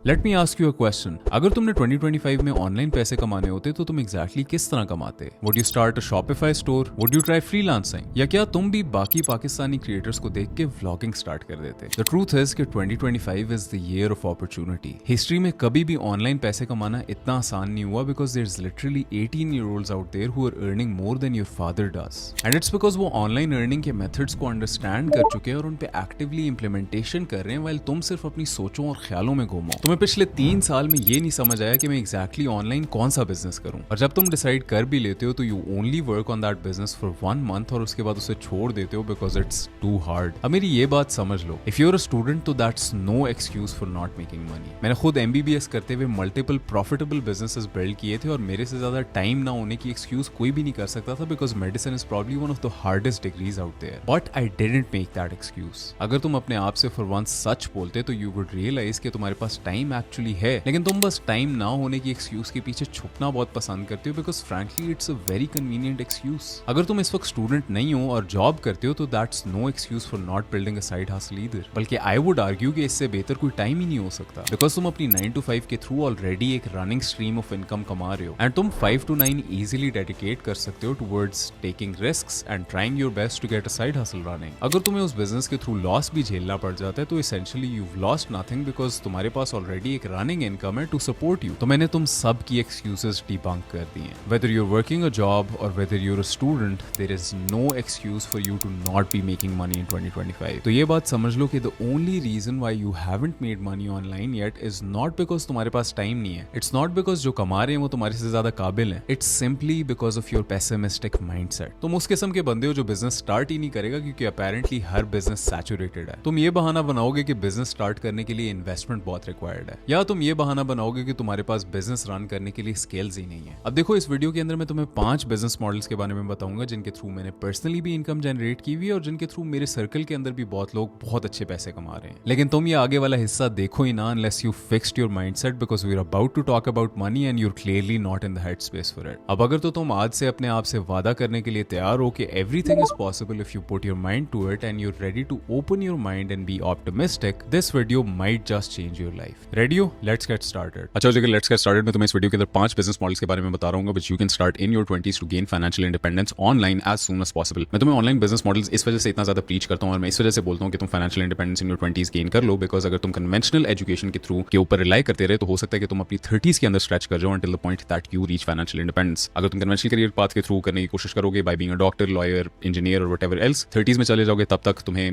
Let me ask you a question. अगर तुमने 2025 में ऑनलाइन पैसे कमाने होते तो तुम एग्जैक्टली किस तरह कमाते? Would you start a Shopify store? Would you try freelancing? या क्या तुम भी बाकी पाकिस्तानी क्रिएटर्स को देख के व्लॉगिंग स्टार्ट कर देते? द ट्रूथ इज कि 2025 is the year of opportunity. History में कभी भी ऑनलाइन पैसे कमाना इतना आसान नहीं हुआ because there is literally 18-year-olds out there who are earning more than your father does. And it's because वो ऑनलाइन अर्निंग के मेथड्स को अंडरस्टैंड कर चुके हैं और उन पे एक्टिवली इंप्लीमेंटेशन कर रहे हैं, वाइल तुम सिर्फ अपनी सोचों और ख्यालों में घूमो। तुम्हें पिछले 3 साल में ये नहीं समझ आया कि मैं एग्जैक्टली ऑनलाइन कौन सा बिजनेस करूं, और जब तुम डिसाइड कर भी लेते हो तो you only work on that business for 1 month और उसके बाद उसे छोड़ देते हो बिकॉज इट्स टू हार्ड। अब मेरी ये बात समझ लो, if you are a student तो that's no excuse for not making money. मैंने खुद MBBS करते हुए मल्टीपल प्रॉफिटेबल बिजनेसेस बिल्ड किए थे और मेरे से ज्यादा टाइम ना होने की एक्सक्यूज कोई भी नहीं कर सकता था because medicine is probably one of the hardest degrees out there, but I didn't make that excuse. अगर तुम अपने आप से फॉर वंस सच बोलते तो यू वुड रियलाइज कि तुम्हारे पास टाइम एक्चुअली है, लेकिन तुम बस टाइम ना होने की एक्सक्यूज के पीछे छुपना बहुत पसंद करते हो because frankly it's a very convenient excuse. अगर तुम इस वक्त स्टूडेंट नहीं हो और जॉब करते हो तो that's no excuse for not building a side hustle either, बल्कि आई वुड आर्ग्यू कि इससे बेहतर कोई टाइम ही नहीं हो सकता बिकॉज तुम अपनी 9 to 5 के थ्रू ऑलरेडी एक रनिंग स्ट्रीम ऑफ इनकम कमा रहे हो एंड तुम 5 to 9 इजीली डेडिकेट कर सकते हो towards taking risks and trying your best to get a side hustle running. अगर तुम्हें उस बिजनेस के थ्रू लॉस भी झेलना पड़ जाता है तो essentially you've lost nothing because तुम्हारे पास ऑलरेडी एक रनिंग इनकम है टू सपोर्ट यू। तो मैंने तुम सब की एक्सक्यूजेस डिबंक कर दी हैं। Whether you're working a job और whether you're a student, there is no excuse for you to not be making money in 2025। तो ये बात समझ लो कि the only reason why you haven't made money online yet is not because तुम्हारे पास time नहीं है, इट्स नॉट बिकॉज जो कमा रहे हैं वो तुम्हारे से ज्यादा काबिल है, it's simply because of your pessimistic mindset. तुम उस किस्म के बंदे हो जो बिजनेस स्टार्ट ही नहीं करेगा क्योंकि अपेरेंटली हर बिजनेस सैचुरेटेड है। तुम ये बहाना बनाओगे कि बिजनेस स्टार्ट करने के लिए इन्वेस्टमेंट बहुत रिक्वायर्ड है, या तुम ये बहाना बनाओगे कि तुम्हारे पास बिजनेस रन करने के लिए स्किल्स ही नहीं है। अब देखो, इस वीडियो के अंदर मैं तुम्हें 5 बिजनेस मॉडल्स के बारे में बताऊंगा जिनके थ्रू मैंने पर्सनली भी इनकम जनरेट की हुई है और जिनके थ्रू मेरे सर्कल के अंदर भी बहुत लोग बहुत अच्छे पैसे कमा रहे हैं। लेकिन तुम ये आगे वाला हिस्सा देखो ही ना unless you fixed your mindset because we are about to talk about money and you're clearly not in the head space for it. अब अगर तो तुम आज से अपने आप से वादा करने के लिए तैयार हो कि everything is possible if you put your mind to it and you're ready to open your mind and be optimistic, this video might just change your life. Ready हो? Let's get started. अच्छा जी, let's get started. मैं तुम्हें इस video के अंदर 5 business models के बारे में बता रहा हूँ which you can start in your 20s to gain financial independence online as soon as possible. मैं तुम्हें ऑनलाइन बिजनेस मॉडल्स इस वजह से इतना ज्यादा प्रीच करता हूँ और मैं इस वजह से बोलता हूँ कि तुम financial independence in your 20s gain कर लो बिकॉज अगर तुम कन्वेंशनल एजुकेशन के थ्रू के ऊपर रिलाई करते रहे तो हो सकता है कि तुम अपनी 30s के अंदर स्ट्रेच कर जाओ until the point that you reach financial independence। अगर तुम कन्वेंशनल करियर पाथ के थ्रू करने की कोशिश करोगे by being a doctor, lawyer, engineer और व्हाटएवर एल्स, 30s में चले जाओगे तब तक तुम्हें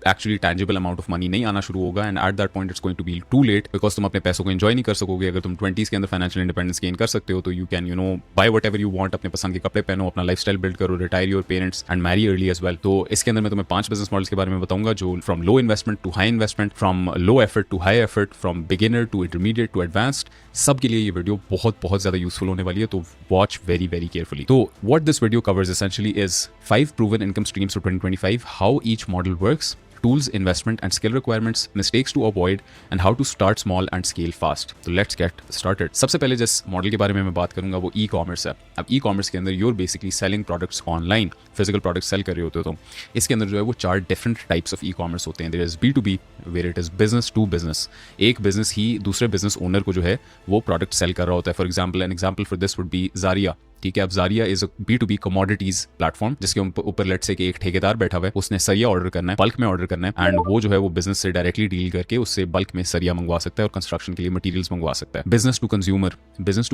actually tangible amount of money नहीं आना शुरू होगा and at that point it's going to be too late because तुम अपने पैसों को एंजॉय नहीं कर सकोगे। अगर तुम 20s के अंदर फाइनेंशियल इंडिपेंडेंस गेन कर सकते हो तो you can buy whatever you want, अपने पसंद के कपड़े पहनो, अपना लाइफस्टाइल बिल्ड करो, retire your parents and marry early as well. तो इसके अंदर मैं तुम्हें 5 बिजनेस मॉडल्स के बारे में बताऊंगा जो from low investment to high investment, from low effort to high effort, from beginner to intermediate to advanced, सब के लिए ये वीडियो बहुत बहुत ज्यादा यूजफुल होने वाली है, तो वॉच वेरी वेरी केयरफुली। तो what this video covers essentially is 5 proven income streams for 2025, how each model works, tools, investment and skill requirements, mistakes to avoid and how to start small and scale fast। तो let's get started। सबसे पहले जिस model के बारे में मैं बात करूंगा वो ई-कॉमर्स है। अब ई-कॉमर्स के अंदर you're basically selling products online, physical products sell कर रहे होते हो। तो इसके अंदर जो है वो 4 डिफरेंट टाइप्स ऑफ ई-कॉमर्स होते हैं। There is B2B where it is business to business, एक बिजनेस ही दूसरे बिजनेस ओनर को जो है वो प्रोडक्ट सेल कर रहा होता है। For example, an example for this would be Zaria। ठीक है, अब Zaria is B2B commodities platform जिसके ऊपर लेट्स से कि एक ठेकेदार बैठा हुआ है, उसने सरिया ऑर्डर करना है, बल्क में ऑर्डर करना है एंड वो जो है वो बिजनेस से डायरेक्टली डील करके उससे बल्क में सरिया मंगवा सकता है और कंस्ट्रक्शन के लिए मटेरियल्स मंगवा सकता है। बिजनेस टू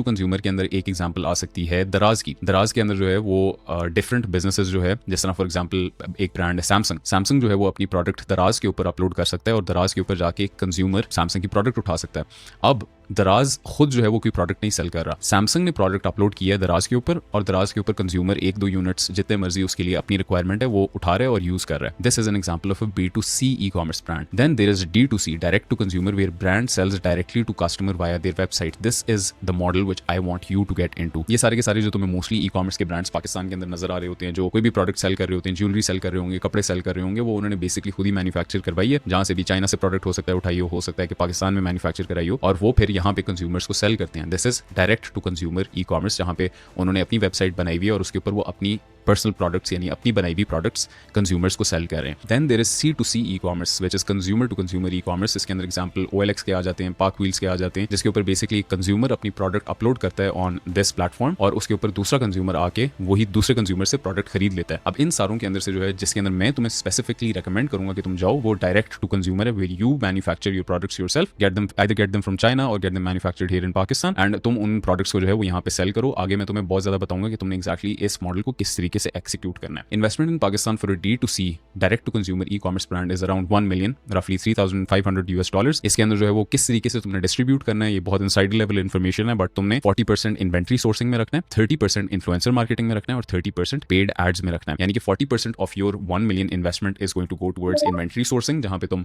कंज्यूमर के अंदर एक एग्जांपल आ सकती है दराज की। दराज के अंदर जो है वो डिफरेंट बिजनेसेस जो है, जिस तरह फॉर एग्जांपल एक ब्रांड है सैमसंग जो है वो अपनी प्रोडक्ट दराज के ऊपर अपलोड कर सकता है और दराज के ऊपर जाके कंज्यूमर सैमसंग की प्रोडक्ट उठा सकता है। अब दराज खुद जो है वो कोई प्रोडक्ट नहीं सेल कर रहा, सैमसंग ने प्रोडक्ट अपलोड किया है दराज के ऊपर और दराज के ऊपर कंज्यूमर 1-2 यूनिट्स जितने मर्जी उसके लिए अपनी रिक्वायरमेंट है वो उठा रहा है और यूज कर रहा है। This is an example of a B2C e-commerce brand. Then there is D2C, direct to consumer, where brand sells directly to customer via their website. This is the model which I want you to get into. ये सारे के सारे जो तुम्हें mostly e-commerce के brands Pakistan के अंदर नजर आ रहे होते हैं, जो कोई भी प्रोडक्ट सेल कर रहे होते हैं, ज्वेलरी सेल कर रहे होंगे, कपड़े सेल कर रहे होंगे, वो उन्होंने बेसिकली खुद ही मैन्युफैक्चर करवाई है। जहां से भी चाइना से प्रोडक्ट हो सकता है उठाई हो सकता है कि पाकिस्तान में मैन्युफैक्चर कराई हो और वो फिर यहाँ पे कंज्यूमर्स को सेल करते हैं। This is direct to consumer e-commerce, जहां पे उन्होंने अपनी वेबसाइट बनाई हुई है और उसके ऊपर वो अपनी पर्सनल प्रोडक्ट्स यानी अपनी बनाई हुई प्रोडक्ट्स कंज्यूमर्स को सेल कर रहे हैं। Then there is C2C e-commerce which is consumer to consumer e-commerce. इसके अंदर एग्जांपल OLX के आ जाते हैं, पार्क व्हील्स के आ जाते हैं, जिसके ऊपर बेसिकली कंज्यूमर अपनी प्रोडक्ट अपलोड करता है ऑन दिस प्लेटफॉर्म और उसके ऊपर दूसरा कंज्यूमर आके वही दूसरे कंज्यूमर से प्रोडक्ट खरीद लेता है। अब इन सारों के अंदर से जो है जिसके अंदर मैं तुम्हें स्पेसिफिकली रेकमेंड करूंगा कि तुम जाओ, वो डायरेक्ट टू कंज्यूमर है, where you manufacture your products yourself, get them from China और get them manufactured here in Pakistan and तुम उन प्रोडक्ट्स को जो है वो यहाँ पे सेल करो। आगे मैं तुम्हें बहुत ज्यादा बताऊंगा कि तुमने एक्जैक्टली इस मॉडल को किस तरीके से एक्सिक्यूट करना है। Investment in Pakistan for a D2C direct to consumer e commerce brand is around 1 million, रफली $3,500 इसके अंदर जो है वो किस तरीके से तुमने डिस्ट्रीब्यूट करना है, ये बहुत इनसाइड लेवल इन्फॉर्मेशन है, बट तुमने 40% इन्वेंट्री सोर्सिंग में रखना है, 30% इन्फ्लुएंसर मार्केटिंग में रखना है और 30% पेड एड्स में रखना है। यानी कि 40% of your 1 million investment is going to go towards inventory sourcing, जहां पे तुम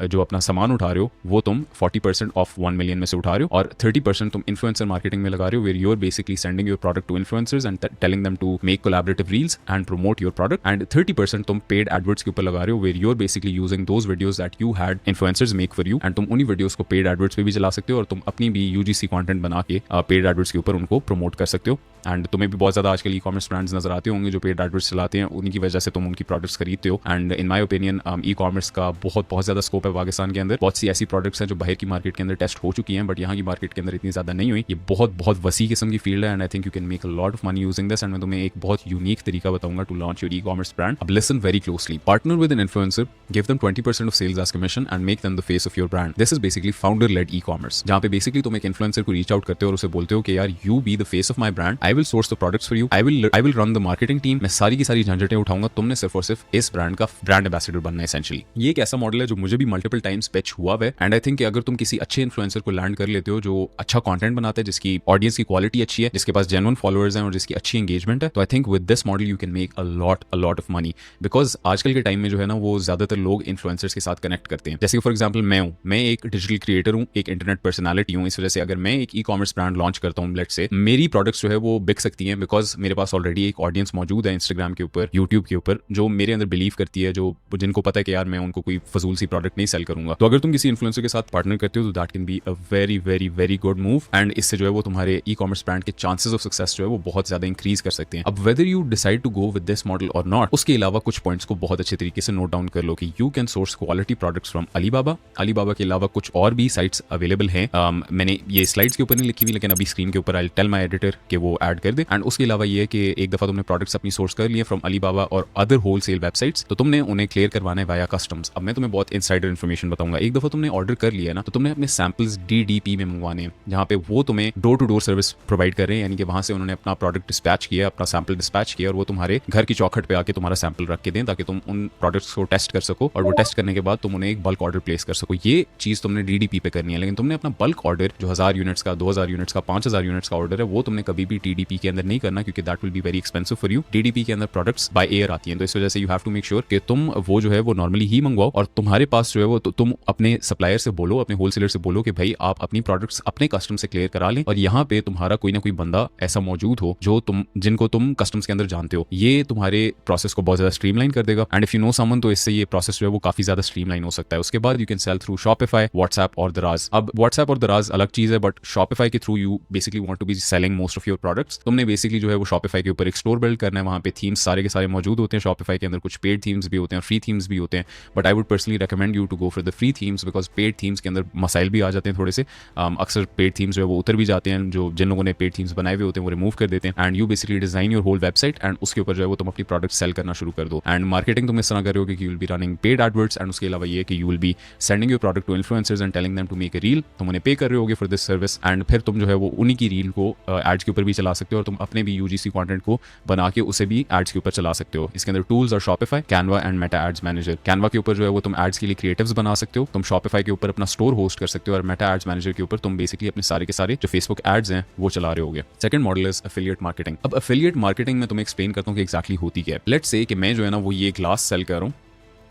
जो अपना सामान उठा रहे हो वो तुम 40% ऑफ 1 million में से उठा रहे हो और 30% तुम इन्फ्लुएंसर मार्केटिंग में लगा रहे हो, where you are basically sending your product to influencers and telling them to make collaborative reels and promote your product and 30% तुम पेड एडवर्ट्स के ऊपर लगा रहे हो, where you are basically using those videos that you had influencers make for you and तुम उन्हीं videos को paid AdWords पे भी चला सकते हो और तुम अपनी भी UGC कंटेंट बना के पेड एडवर्ट्स के ऊपर उनको प्रमोट कर सकते हो। एंड तुम्हें भी बहुत ज्यादा आजकल ई कॉमर्स ब्रांड्स नजर आते होंगे जो पेड एडवर्ट्स चलाते हैं, उन्हीं की वजह से तुम उनकी प्रोडक्ट्स खरीदते हो। And in my opinion e commerce का बहुत ज्यादा स्कोप है पाकिस्तान के अंदर। बहुत सी ऐसी प्रोडक्ट्स हैं जो बाहर की मार्केट के अंदर टेस्ट हो चुकी हैं बट यहाँ की मार्केट के अंदर इतनी ज्यादा नहीं हुई। ये बहुत वसी किस्म की फील्ड है and I think you can make a lot of money using this. And मैं तुम्हें एक बहुत यूनिक तरीका बताऊंगा to launch your e commerce brand. अब listen very closely, partner with an influencer, give them 20% off sales as commission and make them the face of your brand. This is basically founder led e commerce, जहाँ पे basically तुम एक influencer को reach out करते हो और उसे बोलते हो कि यार you be the face of my brand, I will source the products for you, I will run the marketing team, मैं सारी की सारी झंझटें उठाऊंगा, तुमने सिर्फ और सिर्फ इस ब्रांड का ब्रांड एम्बेसडर बनना है एसेंशियली। ये एक ऐसा मॉडल है जो मुझे भी मल्टीपल टाइम्स पिच हुआ है एंड आई थिंक अगर तुम किसी अच्छे इन्फ्लुएंसर को लैंड कर लेते हो जो अच्छा कंटेंट बनाता है, जिसकी ऑडियंस की क्वालिटी अच्छी है, जिसके पास जेन्युइन फॉलोअर्स हैं और जिसकी अच्छी एंगेजमेंट है, तो I think with this model you can make a lot of money. Because आजकल के टाइम में जो है ना वो ज्यादातर लोग इन्फ्लुएंसर्स के साथ कनेक्ट करते हैं। जैसे फॉर एग्जाम्पल मैं एक डिजिटल क्रिएटर हूँ, एक इंटरनेट पर्सनैलिटी हूँ, इस वजह से अगर मैं एक ई कॉमर्स ब्रांड लॉन्च करता हूँ, लेट्स से मेरी प्रोडक्ट्स जो है वो बिक सकती हैं बिकॉज मेरे पास ऑलरेडी एक ऑडियंस मौजूद है इंस्टाग्राम के ऊपर, यूट्यूब के ऊपर, जो मेरे अंदर बिलीव करती है, जो जिनको पता है कि यार मैं उनको कोई फजूल सी प्रोडक्ट नहीं सेल करूंगा। तो अगर तुम किसी इन्फ्लुएंसर के साथ पार्टनर करते हो तो that can be a very good move and इससे जो है वो तुम्हारे ई कॉमर्स ब्रांड के चांसेस ऑफ सक्सेस जो है वो बहुत ज्यादा इंक्रीज कर सकते हैं। अब whether you decide to go with this model और नॉट, उसके अलावा कुछ पॉइंट्स को बहुत अच्छे तरीके से नोट डाउन कर लो कि you can source quality products from Alibaba के अलावा कुछ और भी साइट्स अवेलेबल हैं। मैंने ये स्लाइड्स के ऊपर नहीं लिखी हुई लेकिन अभी स्क्रीन के ऊपर आई टेल माय एडिटर कि वो ऐड कर दे। एंड उसके अलावा ये है कि एक दफा तुमने प्रोडक्ट्स अपनी सोर्स कर लिए फ्रॉम अलीबाबा और अदर होलसेल वेबसाइट्स, तो तुमने उन्हें क्लियर करवाना है वाया कस्टम्स। अब मैं तुम्हें बहुत इनसाइडर इन्फॉर्मेशन बताऊंगा। एक दफा तुमने ऑर्डर कर लिया ना तो तुमने अपने सैंपल्स DDP में मंगवाने हैं, जहां पे वो तुम्हें door to door service provide कर रहे हैं, यानी कि वहां से उन्होंने अपना प्रोडक्ट डिस्पैच किया, अपना सैंपल डिस्पैच किया और वो तुम्हारे घर की चौखट पे आके तुम्हारा सैंपल रख के दें ताकि तुम उन प्रोडक्ट्स को टेस्ट कर सको और वो टेस्ट करने के बाद तुम उन्हें एक बल्क ऑर्डर प्लेस कर सको। ये चीज तुमने DDP पे करनी है, लेकिन तुमने अपना बल्क ऑर्डर जो 1000 यूनिट्स का, 2000 यूनिट्स का, 5000 यूनिट्स का ऑर्डर है वो तुमने कभी भी DDP के अंदर नहीं करना क्योंकि that will be very expensive for you. DDP के अंदर प्रोडक्ट्स बाय एयर आती हैं, तो इस वजह से you have to make sure कि तुम वो जो है वो नॉर्मली ही मंगवाओ और तुम्हारे पास जो है वो तुम अपने सप्लायर से बोलो, अपने होलसेलर से बोलो कि भाई आप अपनी प्रोडक्ट्स अपने कस्टम से क्लियर करा लें और यहाँ पे तुम्हारा कोई ना कोई बंदा ऐसा मौजूद हो जो जिनको तुम कस्टम्स के अंदर जानते हो। ये तुम्हारे प्रोसेस को बहुत ज्यादा स्ट्रीमलाइन कर देगा and if you know someone तो इससे ये प्रोसेस जो है वो काफी ज्यादा स्ट्रीमलाइन हो सकता है। उसके बाद you can sell through Shopify, WhatsApp और दराज। अब व्हाट्सएप और दराज अलग चीज है बट शॉपिफाई के through you basically want to be selling most of your products. तुमने बेसिकली जो है वो शॉपिफाई के ऊपर एक स्टोर बिल्ड करना है, वहाँ पे थीम्स सारे के सारे मौजूद होते हैं। शॉपिफाई के अंदर कुछ पेड थीम्स भी होते हैं, फ्री थीम्स भी होते हैं, but I would personally recommend you to go for the free themes because paid themes के अंदर मसाइल भी आ जाते हैं थोड़े से। अक्सर पेड थीम्स जो है वो उतर भी जाते हैं, जो जिन लोगों ने पेड थीम्स बनाए हुए होते हैं वो रिमूव कर देते हैं and you basically design your whole website and उसके ऊपर जो है वो तुम अपनी प्रोडक्ट सेल करना शुरू कर दो। एंड मार्केटिंग तुम इस तरह कर रहे हो कि you will be running paid adverts and उसके अलावा ये कि you will be sending your product to influencers and telling them to make a reel. तुम उन्हें पे कर रहे होगे फॉर दिस सर्विस एंड फिर तुम जो है वो उन्हीं की रील को एड्स के ऊपर भी चला सकते हो और तुम अपने भी UGC कंटेंट को बना के उसे भी एड्स के ऊपर चला सकते हो। इसके अंदर टूल्स और Shopify, Canva and Meta ads manager. Canva के ऊपर जो है वो तुम एड्स के लिए क्रिएटिव्स बना सकते हो, तुम शॉपिफाई के ऊपर अपना स्टोर होस्ट कर सकते हो और मेटा एड्स मैनेजर के ऊपर तुम बेसिकली अपने सारे के सारे जो फेसबुक एड्स हैं वो चला रहे होगे। Second model is affiliate marketing. अब एफिलिएट मार्केटिंग में तुम्हें एक्सप्लेन करता हूँ कि एक्जैक्टली होती क्या है। लेट्स से कि मैं जो है ना वो ये ग्लास सेल कर रहा हूँ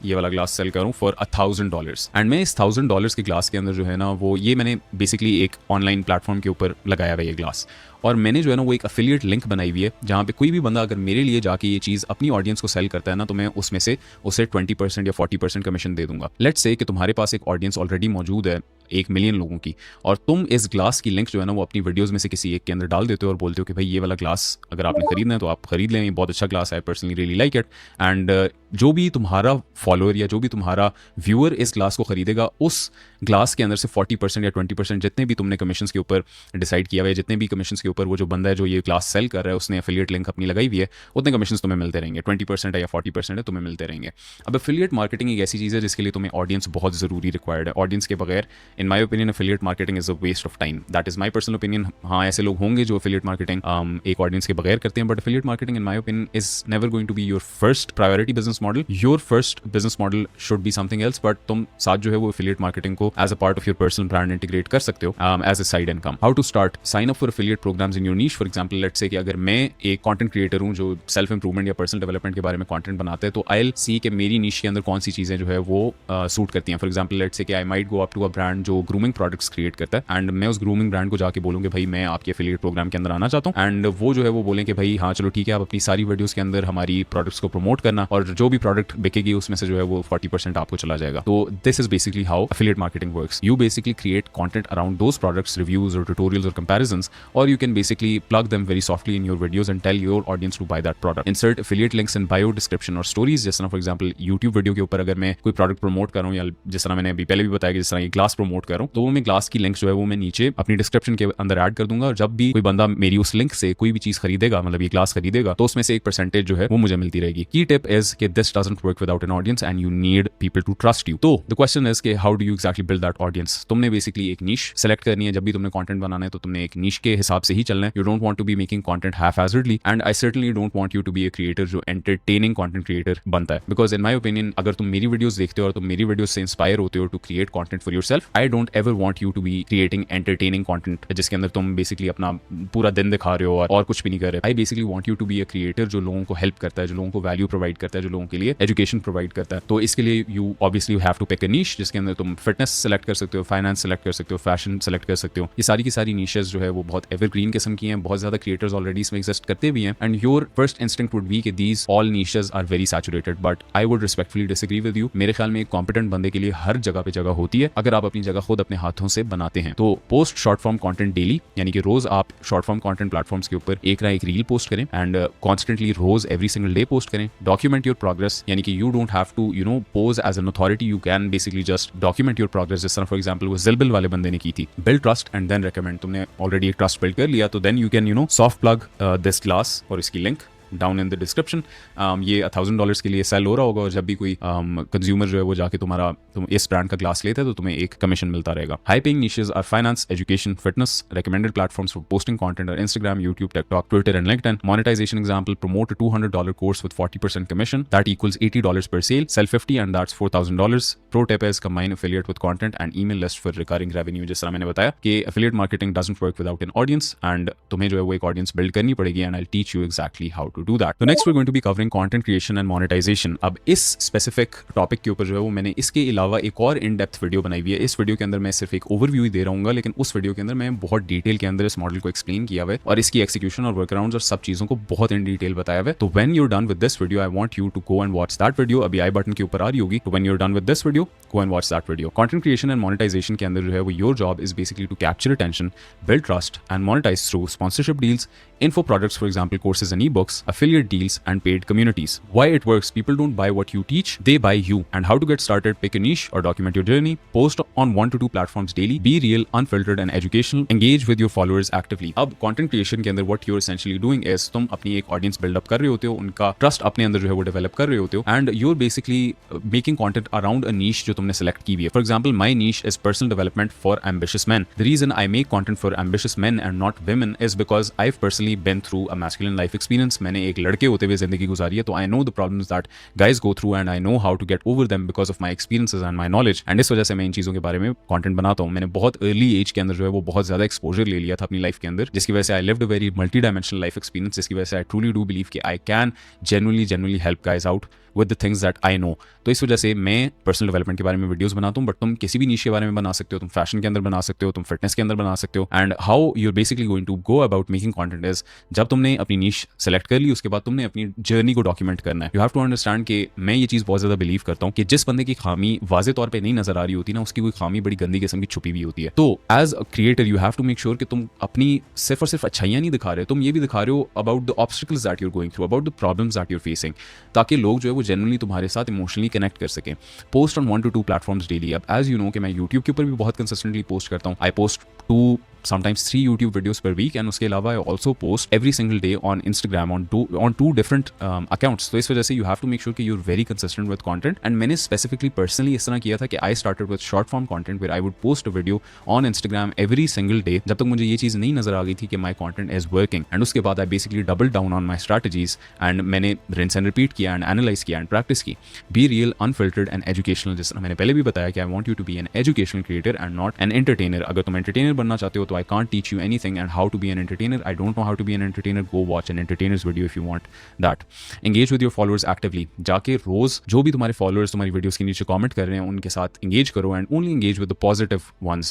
ये वाला ग्लास सेल करूँ फॉर $1,000 एंड मैं इस $1,000 के ग्लास के अंदर जो है ना वो ये मैंने बेसिकली एक ऑनलाइन प्लेटफॉर्म के ऊपर लगाया हुआ ये ग्लास, और मैंने जो है ना वो एक अफिलिएट लिंक बनाई हुई है जहाँ पे कोई भी बंदा अगर मेरे लिए जाके ये चीज़ अपनी ऑडियंस को सेल करता है ना तो मैं उसमें से उसे 20% या 40% कमीशन दे दूंगा। लेट्स से कि तुम्हारे पास एक ऑडियंस ऑलरेडी मौजूद है 1 मिलियन लोगों की, और तुम इस ग्लास की लिंक जो है ना वो अपनी वीडियोस में से किसी एक के अंदर डाल देते हो और बोलते हो कि भाई ये वाला ग्लास अगर आपने खरीदना है तो आप खरीद लें, ये बहुत अच्छा ग्लास है, personally really like it. And जो भी तुम्हारा फॉलोअर या जो भी तुम्हारा व्यूअर इस ग्लास को खरीदेगा उस ग्लास के अंदर से 40% या 20% जितने भी तुमने कमीशंस के ऊपर डिसाइड किया हुआ है, जितने भी कमीशंस के ऊपर वो जो बंदा है जो ये ग्लास सेल कर रहा है उसने एफिलिएट लिंक अपनी लगाई हुई है, उतने कमीशंस तुम्हें मिलते रहेंगे, 20% है या 40% है तुम्हें मिलते रहेंगे। अब एफिलिएट मार्केटिंग एक ऐसी चीज़ है जिसके लिए तुम्हें ऑडियंस बहुत ज़रूरी रिक्वायर्ड है। ऑडियंस के बगैर in my opinion affiliate marketing is a waste of time. That is my personal opinion. हाँ, ऐसे लोग होंगे जो एफिलिएट मार्केटिंग एक ऑडियंस के बगैर करते हैं, but affiliate marketing in my opinion is never going to be your first priority business model. Your first business model should be something else, but तुम साथ जो है वो एफिलिएट मार्केटिंग को as a part of your personal brand integrate कर सकते हो as a side income. How to start? Sign up for affiliate programs in your niche. For example let's say कि अगर मैं एक कंटेंट क्रिएटर हूं जो सेल्फ इंप्रूवमेंट या पर्सनल डेवलपमेंट के बारे में कंटेंट बनाते हैं, तो आई विल सी कि मेरी नीश के अंदर कौन सी चीजें जो है वो सूट करती हैं। फॉर एग्जांपल लेट्स से कि I might go up to a brand जो ग्रूमिंग प्रोडक्ट्स क्रिएट करता है, एंड मैं उस ग्रूमिंग ब्रांड को जाके बोलूंगा भाई मैं आपके एफिलिएट प्रोग्राम के अंदर आना चाहता हूं, एंड वो जो है वो बोलें कि भाई हाँ चलो ठीक है, आप अपनी सारी वीडियोस के अंदर हमारी प्रोडक्ट्स को प्रमोट करना और जो भी प्रोडक्ट बिकेगी उसमें से जो है वो 40% आपको चला जाएगा। तो this is basically how affiliate marketing works. You basically create content around those products, reviews और ट्यूटोरियल्स और कंपैरिजंस, और you can basically plug them very softly in your videos and tell your audience to buy that product. Insert affiliate links in bio, description और stories। जिस तरह for example YouTube video के ऊपर अगर मैं कोई प्रोडक्ट प्रमोट कर रहा हूँ, या जिस तरह मैंने अभी पहले भी बताया कि जिस तरह ये ग्लास प्रमोट कर रहा हूँ, तो वो मैं ग्लास की लिंक जो है वो मैं नीचे अपनी डिस्क्रिप्शन के अंदर ऐड कर दूंगा, और जब भी कोई बंदा मेरी उस लिंक से कोई भी चीज खरीदेगा, मतलब ये ग्लास खरीदेगा, तो उसमें से एक परसेंटेज जो है वो मुझे मिलती रहेगी। की टिप इज कि this doesn't work without an audience and you need people to trust you. तो द क्वेश्चन इज कि how do you exactly build that audience. तुमने बेसिकली एक नीश सेलेक्ट करनी है। जब भी तुमने कंटेंट बनाना है तो तुमने एक नीश के हिसाब से ही चलना है। You don't want to be making content haphazardly, and I certainly don't want you to be a creator जो entertaining content creator बनता है, because in my opinion अगर तुम मेरी वीडियोस देखते हो और तुम मेरी वीडियोस से इंस्पायर होते हो to create content for yourself, I don't ever want you to be creating entertaining content जिसके अंदर तुम बेसिकली अपना पूरा दिन दिखा रहे हो और कुछ भी नहीं कर रहे। I basically want you to be a creator जो लोगों को हेल्प करता है, जो लोगों को वैल्यू प्रोवाइड करता है, जो लोगों के लिए एजुकेशन प्रोवाइड करता है। तो इसके लिए you obviously have to pick a niche जिसके अंदर तुम फिटनेस सेलेक्ट कर सकते हो, फाइनेंस सेलेक्ट कर सकते हो, फैशन सेलेक्ट कर सकते हो। ये सारी की सारी नीशेस जो है वो बहुत एवरग्रीन किस्म की हैं, बहुत ज्यादा क्रिएटर्स ऑलरेडी इसमें एग्जिस्ट करते भी हैं, and your first instinct would be कि these all niches are very saturated, but I would respectfully disagree with you. मेरे ख्याल में एक कॉम्पिटेंट बंदे के लिए हर जगह पे जगह होती है अगर आप अपनी जगह खुद अपने हाथों से बनाते हैं। तो post short form content daily, यानी कि रोज आप शॉर्ट फॉर्म कंटेंट प्लेटफॉर्म्स के ऊपर एक ना एक रील पोस्ट करें, एंड कॉन्स्टेंटली रोज एवरी सिंगल डे पोस्ट करें। डॉक्यूमेंट योर प्रोग्रेस, यानी कि you don't have to pose as an authority, you can basically just document your progress. जिस तरह फॉर एग्जांपल वो जिलबिल वाले बंदे ने की थी, build trust and then recommend. तुमने ऑलरेडी एक ट्रस्ट बिल्ड कर लिया तो then you can soft plug this glass और इसकी link down in the description. ये $1,000 के लिए सेल हो रहा होगा, और जब भी कोई कंज्यूमर जो है वो जाके तुम इस ब्रांड का ग्लास लेते हैं तो तुम्हें एक कमीशन मिलता रहेगा। High paying niches are finance, education, fitness, recommended platforms for posting content are Instagram, YouTube, TikTok, Twitter and LinkedIn. Monetization example, promote a $200 course with 40% commission. That equals $80 per sale. Sell 50 and that's $4,000. Pro tip is combine affiliate with content and email list for recurring revenue. जिस तरह मैंने बताया कि affiliate marketing doesn't work without an audience, and तुम्हें जो है वो एक audience build करनी पड़ेगी, and I'll teach you exactly how to do that. So next we're going to be covering content creation and monetization. अब इस specific topic के ऊपर जो है वो मैंने इसके अलावा एक और इन डेप्थ वीडियो बनाई हुई है। इस वीडियो के अंदर मैं सिर्फ एक ओवरव्यू ही दे रहा हूँ, लेकिन उस वीडियो के अंदर मैं बहुत डिटेल के अंदर इस मॉडल को एक्सप्लेन किया हुआ है और इसकी एक्सिक्यूशन और वर्कअराउंड्स और सब चीजों को बहुत इन डिटेल बताया हुआ है। तो when you are done with this video I want you to go and watch that video. अभी आई बटन के ऊपर आ रही होगी। तो when you are done with this video go and watch that video. Content creation and monetisation के अंदर जो है वो your job is basically to capture attention, build trust and monetise through sponsorship deals, info products, for example courses and ebooks, affiliate deals and paid communities. Why it works? People don't buy what you teach, they buy you. And how to get started? Pick a niche or document your journey. Post on 1 to 2 platforms daily. Be real, unfiltered and educational. Engage with your followers actively. अब content creation के अंदर what you're essentially doing is तुम अपनी एक audience build up कर रहे होते हो, उनका trust अपने अंदर जो है वो develop कर रहे होते हो, and you're basically making content around a niche जो तुमने select की हुई है. For example, my niche is personal development for ambitious men. The reason I make content for ambitious men and not women is because I've personally been through a masculine life experience. मैंने मैंने एक लड़के होते हुए जिंदगी गुजारी है, तो I know the problems that guys go through and I know how to get over them because of my experiences and my knowledge, and इस वजह से मैं इन चीज़ों के बारे में कंटेंट बनाता हूँ। मैंने बहुत अर्ली एज के अंदर जो है वो बहुत ज़्यादा एक्सपोजर ले लिया था अपनी लाइफ के अंदर, जिसकी वजह से I lived a very multi dimensional life experience, जिसकी वजह से आई ट्रूली डू बिलीव कि I can genuinely help guys out with the things that I know. तो इस वजह से मैं पर्सनल डेवलपमेंट के बारे में वीडियोस बनाता हूँ, बट तुम किसी भी नीश के बारे में बना सकते हो, तुम फैशन के अंदर बना सकते हो, तुम फिटनेस के अंदर बना सकते हो, and how you're basically going to go about making content is, जब तुमने अपनी नीश सेलेक्ट कर ली उसके बाद तुमने अपनी जर्नी को डॉक्यूमेंट करना है। यू हैव टू अंडरस्टैंड कि मैं ये चीज़ बहुत ज़्यादा बिलीव करता हूँ कि जिस बंदे की खामी वाजे तौर पर नहीं नजर आ रही होती ना, उसकी कोई खामी बड़ी गंदी किस्म की छुपी हुई होती है। तो as a creator you have to make sure कि तुम अपनी सिर्फ और सिर्फ अच्छाइयाँ नहीं दिखा रहे, तुम ये भी दिखा रहे हो about the obstacles that you're going through, about the problems that you're facing, ताकि लोग जो है वो जेन्युइनली तुम्हारे साथ इमोशनली कनेक्ट कर सकें। Post on 1 to 2 platforms daily. अब एज यू नो कि मैं यूट्यूब के ऊपर भी बहुत कंसिस्टेंटली पोस्ट करता हूँ। I post 2 sometimes 3 YouTube videos per week, and उसके अलावा I also post every single day on Instagram on two different accounts। तो इस वजह से you have to make sure कि you're very consistent with content, and मैंने specifically personally इस तरह किया था कि I started with short form content where I would post a video on Instagram every single day जब तक मुझे ये चीज़ नहीं नजर आ गई थी कि my content is working, and उसके बाद I basically doubled down on my strategies and मैंने rinse and repeat किया and analyze किया and practice की। Be real, unfiltered and educational, जिस तरह मैंने पहले भी बताया कि I want you to be an educational creator and not an entertainer। अगर तुम entertainer बनना चाहते हो तो I can't teach you anything and how to be an entertainer. I don't know how to be an entertainer. Go watch an entertainer's video if you want that. Engage with your followers actively. जाके रोज जो भी तुम्हारे followers तुम्हारी videos के नीचे comment कर रहे हैं उनके साथ engage करो, and only engage with the positive ones.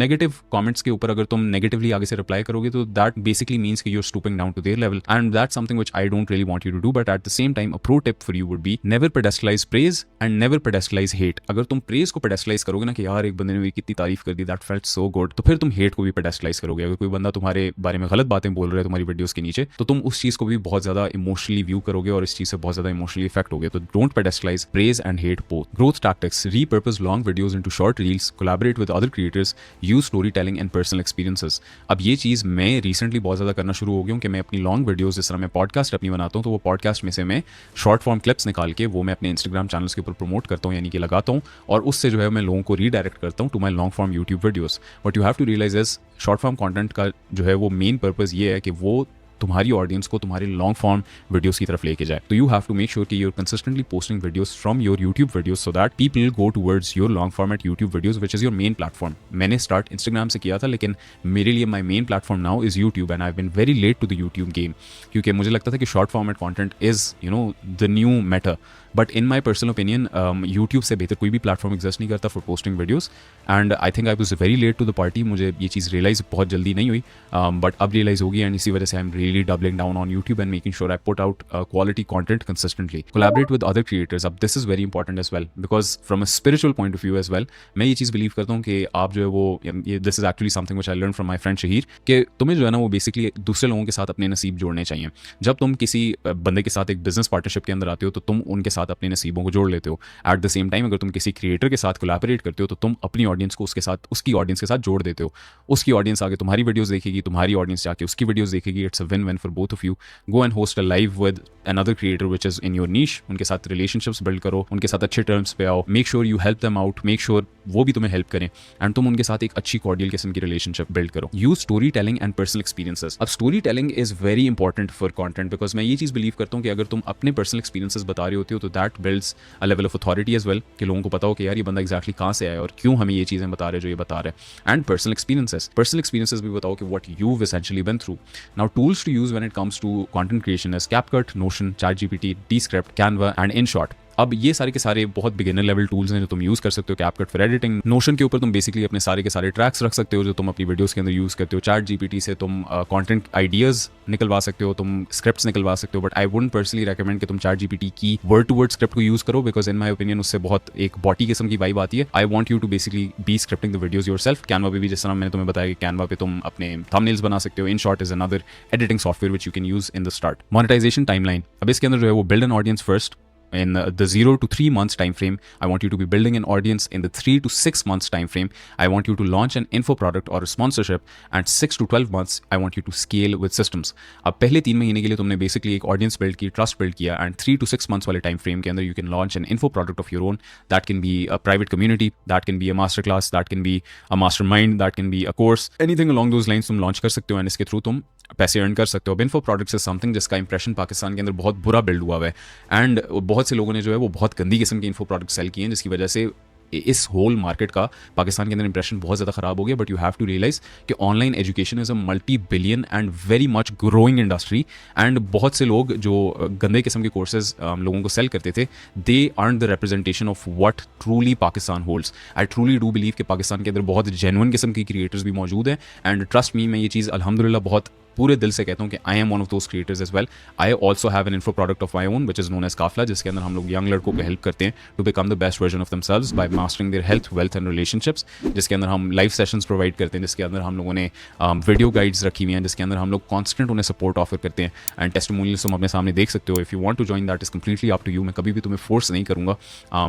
Negative comments के ऊपर अगर तुम negatively आगे से reply करोगे तो that basically means कि you're stooping down to their level, and that's something which I don't really want you to do. But at the same time, a pro tip for you would be never pedestalize praise and never pedestalize hate. अगर तुम praise को pedestalize करोगे ना कि यार एक बंदे ने मेरी कितनी तारीफ कर दी, that felt so good, तो फिर तुम hate को भी pedestalize करोगे। अगर कोई बंदा तुम्हारे बारे में गलत बातें बोल रहा है तुम्हारी वीडियोस के नीचे, तो तुम उस चीज को भी बहुत ज्यादा इमोशनली व्यू करोगे और इस चीज से बहुत ज्यादा इमोशनली इफेक्ट होगे। तो don't pedestalize praise and hate both. Growth tactics: repurpose long videos into short reels, collaborate with other creators, use storytelling and personal experiences. अब ये चीज मैं रिसेंटली बहुत ज्यादा करना शुरू हो गया हूँ कि मैं अपनी लॉन्ग वीडियोस, जिस तरह मैं पॉडकास्ट अपनी बनाता हूँ, तो वो पॉडकास्ट में से मैं शॉर्ट फॉर्म क्लिप्स निकाल के वो मैं अपने इंस्टाग्राम चैनल्स के ऊपर प्रमोट करता हूँ, यानी कि लगाता हूँ, और उससे जो है मैं लोगों को रीडायरेक्ट करता हूँ to my long form YouTube videos. But you have to realise is short form content का जो है वो मेन पर्पस ये है कि वो तुम्हारी ऑडियंस को तुम्हारी लॉन्ग फॉर्म वीडियोस की तरफ लेके जाए। तो you have to make sure कि you're consistently posting videos from your YouTube videos so that people go towards your long format YouTube videos which is your main platform. मैंने start Instagram से किया था, लेकिन मेरे लिए my main platform now is YouTube, and I have been very late to the YouTube game, क्योंकि मुझे लगता था कि short format content is the new matter. But in my personal opinion YouTube से बेहतर कोई भी प्लेटफॉर्म एग्जिस्ट नहीं करता for posting videos, and I think I was very late to the party. मुझे ये चीज़ रियलाइज़ बहुत जल्दी नहीं हुई, बट अब रियलाइज़ होगी, एंड इसी वजह से I am really doubling down on YouTube and making sure I put out quality content consistently. Collaborate with other creators. अब this is very important as well because from a spiritual point of view as well, मैं ये चीज़ believe करता हूँ कि आप जो है वो this is actually something which I learned from my friend Shaheer, कि तुम्हें जो है ना वो बेसिकली दूसरे लोगों के साथ अपने नसीब जोड़ने चाहिए। जब तुम किसी बंदे के साथ एक बिजनेस पार्टनरशिप के अंदर आते हो तो तुम उनके साथ अपने नसीबों को जोड़ लेते हो। एट द सेम टाइम अगर तुम किसी क्रिएटर के साथ कोलैबोरेट करते हो तो तुम अपनी ऑडियंस को उसकी ऑडियंस के साथ जोड़ देते हो। उसकी ऑडियंस आगे तुम्हारी वीडियोस देखेगी, तुम्हारी ऑडियंस जाके उसकी वीडियोस देखेगी। It's a win win for both of you. Go and host a live with another creator which is in your niche, उनके साथ relationships build करो, उनके साथ अच्छे terms पे आओ, make sure you help them out, make sure वो भी तुम्हें help करें, and तुम उनके साथ एक अच्छी cordial किस्म की relationship build करो। Use storytelling and personal experiences। अब storytelling is very important for content because मैं ये चीज़ believe करता हूँ कि अगर तुम अपने personal experiences बता रहे होते हो तो that builds a level of authority as well, कि लोगों को पता हो कि यार ये बंदा exactly कहाँ से आया और क्यों हमें ये चीज़ें बता रहे जो ये बता रहे हैं। And personal experiences भी बताओ कि what you've essentially been through। Now tools to use when it comes to content creation is CapCut, Notion, ChatGPT, Descript, Canva and InShot। अब ये सारे के सारे बहुत बिगिनर लेवल टूल्स हैं जो तुम यूज़ कर सकते हो। कैपकट फॉर एडिटिंग, नोशन के ऊपर तुम बेसिकली अपने सारे के सारे ट्रैक्स रख सकते हो जो तुम अपनी वीडियोस के अंदर यूज़ करते हो। चैट जीपीटी से तुम कंटेंट आइडियाज़ निकलवा सकते हो, तुम स्क्रिप्ट्स निकलवा सकते हो। But I wouldn't personally recommend कि तुम चैट जीपीटी की वर्ड टू वर्ड स्क्रिप्ट को यूज़ करो बिकॉज इन माई ओपिनियन उससे बहुत एक बॉटी किस्म की वाइब आती है। I want you to basically be scripting the videos yourself. Canva पे भी जिस तरह मैंने तुम्हें बताया कि कैनवा पे तुम अपने थंबनेल्स बना सकते हो। InShot is another editing software which you can use in the start. Monetisation timeline, अब इसके अंदर जो है वो build an audience first, in the 0 to 3 months time frame. I want you to be building an audience in the 3 to 6 months time frame. I want you to launch an info product or a sponsorship, and 6 to 12 months I want you to scale with systems. अब पहले 3 महीने के लिए तुमने basically एक audience build की, trust build किया, and 3 to 6 months वाले टाइम फ्रेम के अंदर you can launch N info product of your own. That can be a private community, that can be a master class, that can be a master mind, that can be a course, anything along those lines तुम launch कर सकते हो and इसके through तुम पैसे earn कर सकते हो. इन्फो प्रोडक्ट्स इज समथिंग जिसका इंप्रेशन पाकिस्तान के अंदर बहुत बुरा बिल्ड हुआ है, एंड बहुत से लोगों ने जो है वो बहुत गंदी किस्म के इन्फो प्रोडक्ट सेल किए हैं, जिसकी वजह से इस होल मार्केट का पाकिस्तान के अंदर इंप्रेशन बहुत ज़्यादा ख़राब हो गया. But you have to realise कि online education is a multi billion and very much growing industry, and बहुत से लोग जो गंदे किस्म के कोर्सेज लोगों को सेल करते थे, they earn the representation of what truly Pakistan holds. I truly do believe कि पाकिस्तान के अंदर बहुत जेन्युइन किस्म की क्रिएटर्स भी मौजूद हैं, एंड ट्रस्ट मी, मैं ये चीज़ अल्हम्दुलिल्लाह बहुत पूरे दिल से कहता हूँ कि I am one of those creators as well. I also have an info product of my own which is known as Kafla, जिसके अंदर हम लोग यंग लड़कों को हेल्प करते हैं to become the best version of themselves by mastering their health, wealth and relationships, जिसके अंदर हम लाइव सेशंस प्रोवाइड करते हैं, जिसके अंदर हम लोगों ने वीडियो गाइड्स रखी हुई हैं, जिसके अंदर हम लोग कॉन्स्टेंट उन्हें सपोर्ट ऑफर करते हैं, एंड टेस्टिमोनियल्स तुम अपने सामने देख सकते हो. If you want to join that is completely up to you. मैं कभी भी तुम्हें फोर्स नहीं करूँगा,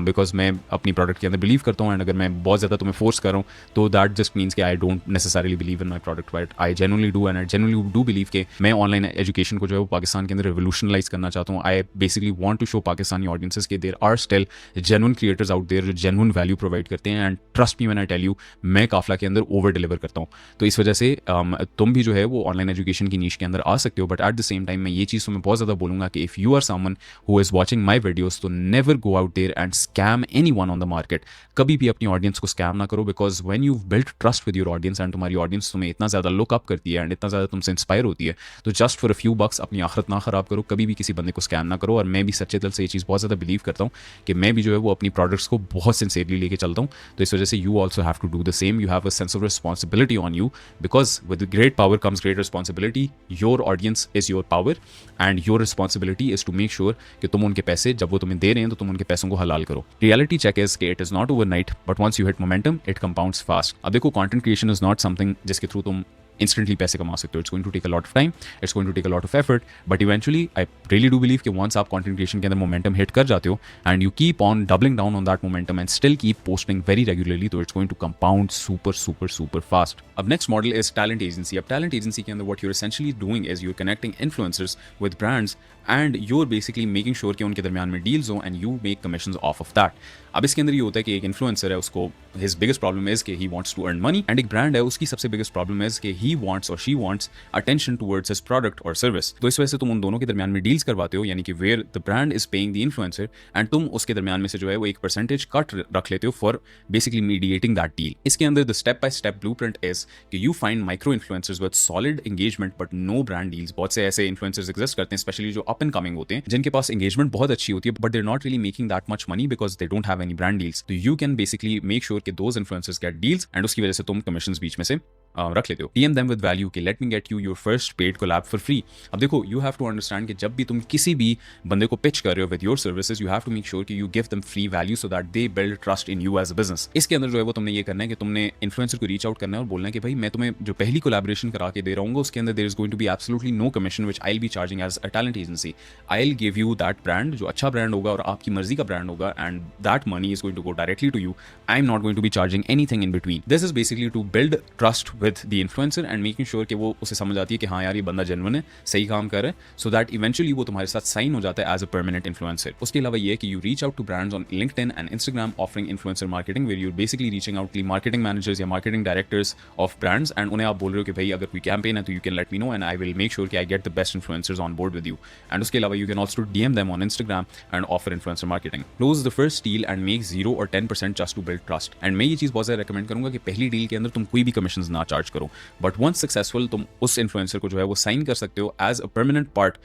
बिकॉज मैं अपनी प्रोडक्ट के अंदर बिलीव करता हूँ, एंड अगर मैं बहुत ज़्यादा तुम्हें फोर्स कर रहा हूँ तो दैट जस्ट मीन्स कि I don't necessarily believe in my product, but I genuinely do, and I genuinely do believe कि मैं ऑनलाइन एजुकेशन को जो है वो पाकिस्तान के अंदर रेवोल्यूशनलाइज करना चाहता हूँ. I basically want to show Pakistani audiences के there are still genuine creators out there जो जेन्युइन वैल्यू प्रोवाइड करते हैं, and trust me when I tell you, मैं काफला के अंदर ओवर डिलीवर करता हूँ. तो इस वजह से तुम भी जो है वो ऑनलाइन एजुकेशन की नीश के अंदर आ सकते हो. But at the same time मैं ये चीज़ तुम्हें बहुत ज़्यादा बोलूँगा कि if you are someone who is watching my videos, तो never go out there and scam anyone on the market. कभी भी अपनी ऑडियंस को स्कैम ना करो, because when you build trust with your audience and तुम्हारी audience तुम्हें इतना ज़्यादा लुक अप करती है एंड इतना ज़्यादा तुमसे इंस्पायर होती है, तो जस्ट फॉर अ फ्यू बक्स अपनी आखिरत ना ख़राब करो, कभी भी किसी बंदे को स्कैम ना करो. और मैं भी सच्चे दिल से ये चीज़ बहुत ज़्यादा बिलीव करता हूँ कि मैं भी जो है वो अपनी प्रोडक्ट्स को बहुत सिंसियरली लेके चलता हूँ. तो इस वजह से you also have to do the same. You have a sense of responsibility on you, because with great power comes great responsibility. Your audience is your power, and your responsibility is to make sure कि तुम उनके पैसे, जब वो तुम्हें दे रहे हैं तो तुम उनके पैसों को हलाल करो. रियलिटी चेक इज कि it is not overnight, but once you hit momentum it compounds fast. अब देखो, content creation is not something जिसके थ्रू तुम instantly पैसे कमा सकते हो. It's going to take a lot of time, it's going to take a lot of effort, but eventually I really do believe कि once आप कंटेंट क्रिएशन के अंदर मोमेंटम हिट कर जाते हो and you keep on doubling down on that momentum and still keep posting very regularly, तो it's going to compound super super super fast. अब next model is talent agency. अब talent agency के अंदर what you are essentially doing is you are connecting influencers with brands and you are basically making sure कि उनके दरमियान में deals हो and you make commissions off off that. अब इसके अंदर ये होता है कि एक इन्फ्लुएंसर है, उसको हिज बिगेस्ट प्रॉब्लम इज कि he wants to earn money, and एक ब्रांड है, उसकी सबसे बिगेस्ट प्रॉब्लम इज कि ही वांट्स और she wants attention towards his product और सर्विस. तो इस वजह से तुम उन दोनों के दरमियान में डील्स करवाते हो, यानी कि where the brand is paying the influencer and तुम उसके दरमियान में से जो है वो एक परसेंटेज कट रख लेते हो for basically mediating that deal. इसके अंदर the step by step blueprint is कि you find micro influencers with solid engagement but no brand deals. बहुत से ऐसे इन्फ्लुएंसर्स एग्जिस्ट करते हैं, स्पेशली जो अप एंड कमिंग होते हैं, जिनके पास एंगेजमेंट बहुत अच्छी होती है, but they are not really making that much money because they don't have any brand deals. तो you can basically make sure कि those influencers get deals and उसकी वजह से तुम कमीशंस बीच में से रख लेते हो. DM them with value कि let me get you your first paid collab for free. अब देखो, you have to understand कि जब भी तुम किसी भी बंदे को pitch कर रहे हो with your services, you have to make sure कि you give them free value so that they build trust in you as a business. इसके अंदर जो है वो तुमने ये करना है कि तुमने इन्फ्लुएंसर को reach out करना है और बोलना है कि भाई मैं तुम्हें जो पहली collaboration करा के दे रहा हूँ उसके अंदर there is going to be absolutely no commission which I'll be charging as a talent agency. I'll give you that brand जो अच्छा brand होगा और आपकी मर्जी का brand होगा, and that money is going to go directly to you. I'm not going to be charging anything in between. This is basically to build trust with the influencer and making sure कि वो उसे समझ आती है कि हाँ यार ये बंदा जेन्युइन है, सही काम कर रहा है, सो दैट इवेंचुअली वो तुम्हारे साथ साइन हो जाता है एज अ परमानेंट इन्फ्लुएंसर. उसके अलावा ये है कि you reach out to brands on LinkedIn and Instagram offering influencer marketing, where you basically reaching out to marketing managers या marketing directors of brands and उन्हें आप बोल रहे हो कि भाई अगर कोई कैंपेन है तो you can let me know and I will make sure कि I get the best influencers on board with you. And उसके अलावा you can also DM them on Instagram and offer influencer marketing. Close the first deal and make 0 or 10% just to build trust. And मैं ये चीज़ बहुत ज़्यादा recommend करूंगा कि पहली deal के अंदर तुम कोई भी कमीशन ना चार्ज करो, बट वंस सक्सेसफुल तुम उस इन्फ्लुएंसर को जो है वो साइन कर सकते हो as a permanent part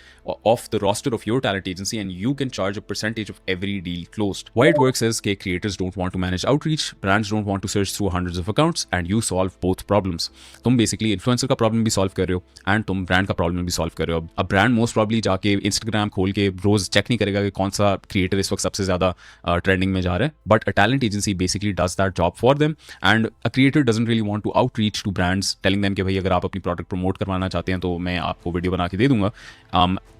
of the roster of your talent agency and you can charge a percentage of every deal closed. Why it works is कि creators don't want to manage outreach, brands don't want to search through hundreds of accounts and you solve both problems. तुम basically influencer का problem भी solve कर रहे हो and तुम brand का problem भी सॉल्व कर रहे हो. अब ब्रांड मोस्ट प्रॉब्ली जाके इंस्टाग्राम खोल के रोज चेक नहीं करेगा कि कौन सा क्रिएटर इस वक्त सबसे ज्यादा ट्रेंडिंग में जा रहा है, but a talent agency basically does that job for them and a creator doesn't really want to outreach to brands, telling them कि भाई अगर आप अपनी प्रोडक्ट प्रमोट करवाना चाहते हैं तो मैं आपको वीडियो बना के दे दूंगा।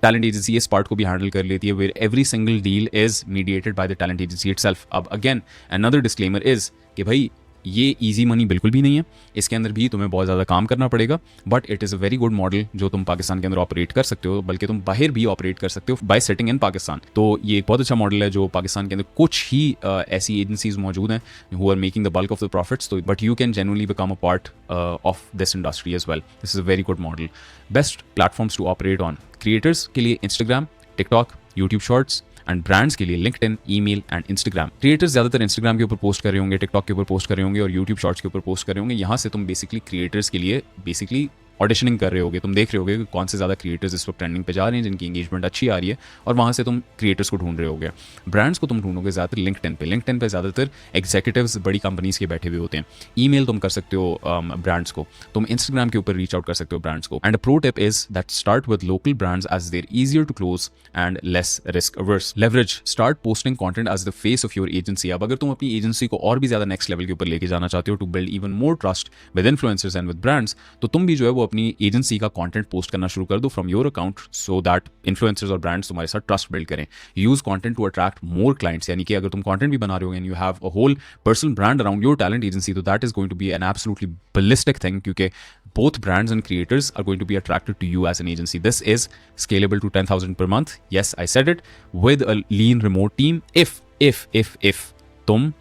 टैलेंट एजेंसी इस पार्ट को भी हैंडल कर लेती है, where every single deal is mediated by the talent agency itself. अब अगेन अनदर डिस्क्लेमर इज कि भाई ये इजी मनी बिल्कुल भी नहीं है, इसके अंदर भी तुम्हें बहुत ज़्यादा काम करना पड़ेगा, but it is a very good model जो तुम पाकिस्तान के अंदर ऑपरेट कर सकते हो, बल्कि तुम बाहर भी ऑपरेट कर सकते हो बाय सेटिंग इन पाकिस्तान। तो ये एक बहुत अच्छा मॉडल है जो पाकिस्तान के अंदर कुछ ही ऐसी एजेंसीज मौजूद हैं who are making the bulk of the profits, तो but you can genuinely become a part of this industry as well. This is a very good model. Best platforms to operate on, creators के लिए Instagram, TikTok, YouTube shorts, and brands के लिए LinkedIn, email and Instagram. Creators ज़्यादातर Instagram के ऊपर post कर रहे होंगे, टिकटॉक के ऊपर पोस्ट कर रहे होंगे और यूट्यूब शॉर्ट्स के ऊपर पोस्ट कर रहे होंगे। यहाँ से तुम बेसिकली क्रिएटर्स के लिए बेसिकली ऑडिशनिंग कर रहे होगे, तुम देख रहे होगे कि कौन से ज़्यादा क्रिएटर्स इस वक्त ट्रेंडिंग पे जा रहे हैं, जिनकी एंगेजमेंट अच्छी आ रही है, और वहाँ से तुम क्रिएटर्स को ढूंढ रहे होगे। ब्रांड्स को तुम ढूंढोगे ज़्यादातर लिंक्डइन पे ज़्यादातर एग्जीक्यूटिव्स बड़ी कंपनीज के बैठे हुए होते हैं। ईमेल तुम कर सकते हो ब्रांड्स को, तुम इंस्टाग्राम के ऊपर रीच आउट कर सकते हो ब्रांड्स को। And pro tip is that start with local brands as they're easier to close and less risk ours. Leverage, start posting content as the face of your agency. अब अगर तुम अपनी agency को और भी ज़्यादा नेक्स्ट लेवल के ऊपर लेके जाना चाहते हो to build even more trust with influencers and with brands, तो तुम भी जो है वो अपनी एजेंसी का कंटेंट पोस्ट करना शुरू कर दो from your account, so that influencers और ब्रांड्स तुम्हारे साथ ट्रस्ट बिल्ड करें। Use content to attract more clients, यानी कि अगर तुम कंटेंट भी बना रहे हो and you have a whole personal brand around your talent agency, तो that is going to be an absolutely ballistic thing, क्योंकि both brands and creators are going to be attracted to you as an agency. This is scalable to 10,000 per month. Yes, I said it, with a lean remote team. If तुम